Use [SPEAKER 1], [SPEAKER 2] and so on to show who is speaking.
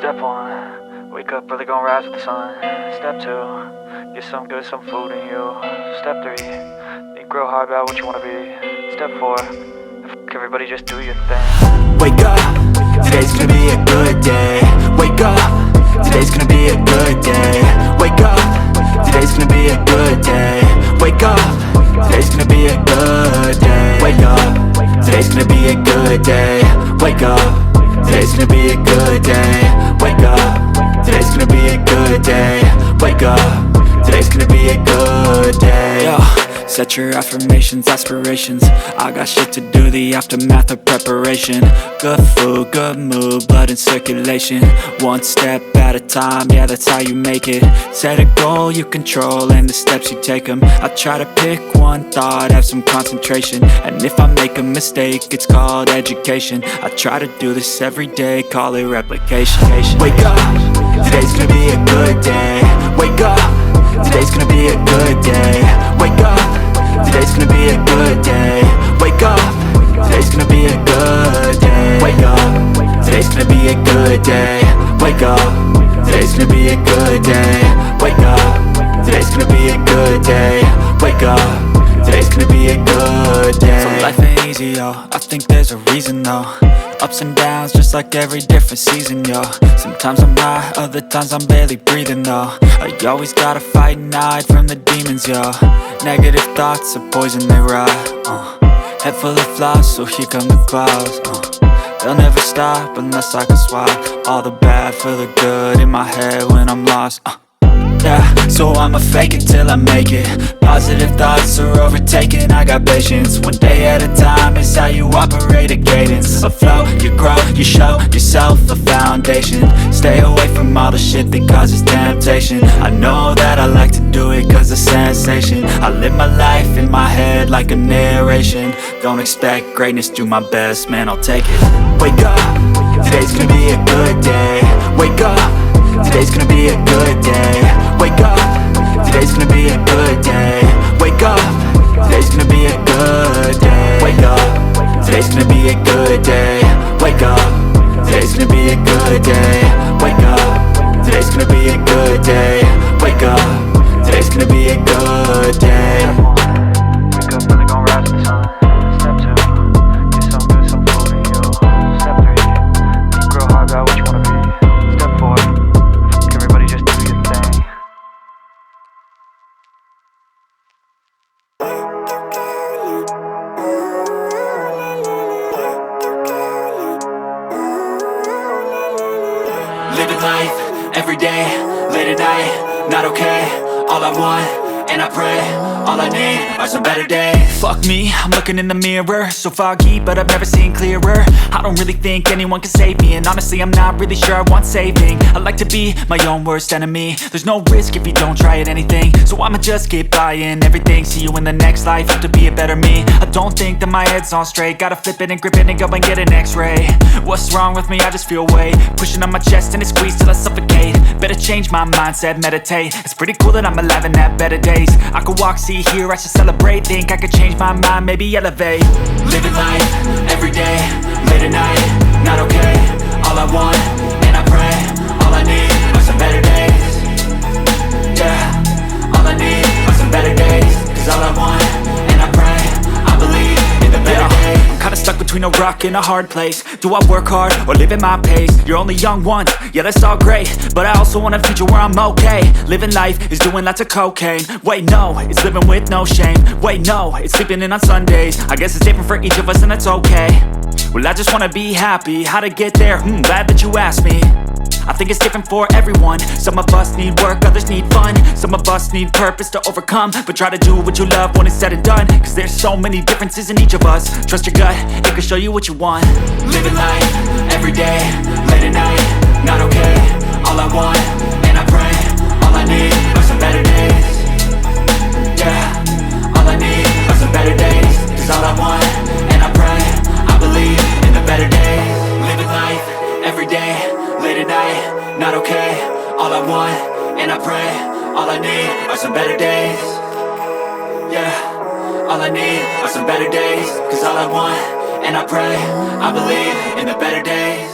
[SPEAKER 1] Step 1, wake up early, gonna rise with the sun. Step 2, get some good, some food in you. Step 3, think real hard about what you wanna be. Step 4, everybody just do your thing.
[SPEAKER 2] Wake up, today's gonna be a good day. Wake up, today's gonna be a good day. Wake up, today's gonna be a good day. Wake up, today's gonna be a good day. Wake up, today's gonna be a good day. Wake up, today's gonna be a good day. Wake up, today's gonna be a good day. Wake up, today's gonna be a good day. Yo, set your affirmations, aspirations. I got shit to do, the aftermath of preparation. Good food, good mood, blood in circulation. One step at a time, yeah, that's how you make it. Set a goal you control and the steps you take them. I try to pick one thought, have some concentration. And if I make a mistake, it's called education. I try to do this every day, call it replication. Wake up, today's gonna be a good day. Wake up, today's gonna be a good day. Wake up, today's gonna be a good day. Wake up, today's gonna be a good day. Wake up, today's gonna be a good day. Wake up, today's gonna be a good day. Wake up, today's gonna be a good day. Wake up, today's gonna be a good day. So life ain't easy, yo, I think there's a reason though. Ups and downs, just like every different season, yo. Sometimes I'm high, other times I'm barely breathing, though. I always gotta fight and hide from the demons, yo. Negative thoughts are poison, they rot. Head full of flaws, so here come the clouds. They'll never stop unless I can swap all the bad for the good in my head when I'm lost. Yeah, so I'ma fake it till I make it. Positive thoughts are overtaken, I got patience. One day at a time is how you operate a cadence. A flow, you grow, you show yourself a foundation. Stay away from all the shit that causes temptation. I know that I like to do it cause it's sensation. I live my life in my head like a narration. Don't expect greatness, do my best, man, I'll take it. Wake up, today's gonna be a good day. Wake up, today's gonna be a good day. Wake up, today's gonna be a good day. Wake up, today's gonna be a good day. Wake up, today's gonna be a good day. Wake up, today's gonna be a good day. Wake up, today's gonna be a good day. Wake up, today's gonna be a good day.
[SPEAKER 1] Wake up early, gonna rise with the sun. Step 2, get some good, some food in you. Step 3, think real hard about what you wanna be. Step 4, everybody just do your thing.
[SPEAKER 2] Living life, every day, late at night, not okay. All I want, and I pray, all I need are some better days. Fuck me, I'm looking in the mirror, so foggy, but I've never seen clearer. I don't really think anyone can save me, and honestly I'm not really sure I want saving. I like to be my own worst enemy. There's no risk if you don't try at anything, so I'ma just get buying everything. See you in the next life, have to be a better me. I don't think that my head's on straight, gotta flip it and grip it and go and get an x-ray. What's wrong with me? I just feel weight pushing on my chest and it squeezes till I suffocate. Better change my mindset, meditate. It's pretty cool that I'm alive and have better days. I could walk, see, hear, I should celebrate. Think I could change my mind, maybe elevate. Living life, every day, late at night, not okay. All I want, and I pray, all I need are some better days. Yeah, all I need are some better days. Cause all I want, and I pray, I believe in the better days. I'm kinda stuck between a rock and a hard place. Do I work hard or live at my pace? You're only young once, yeah that's all great, but I also want a future where I'm okay. Living life is doing lots of cocaine. Wait no, it's living with no shame. Wait no, it's sleeping in on Sundays. I guess it's different for each of us and that's okay. Well I just wanna be happy, how to get there? Glad that you asked me. I think it's different for everyone. Some of us need work, others need fun. Some of us need purpose to overcome. But try to do what you love when it's said and done. Cause there's so many differences in each of us. Trust your gut, it can show you what you want. Living life, every day, late at night, not okay. All I want, and I pray, all I need are some better days. Yeah, all I need are some better days. Cause all I want, and I pray, I believe in the better days. Living life, every day, late at night, not okay. All I want, and I pray, all I need are some better days. Yeah, all I need are some better days. Cause all I want, and I pray, I believe in the better days.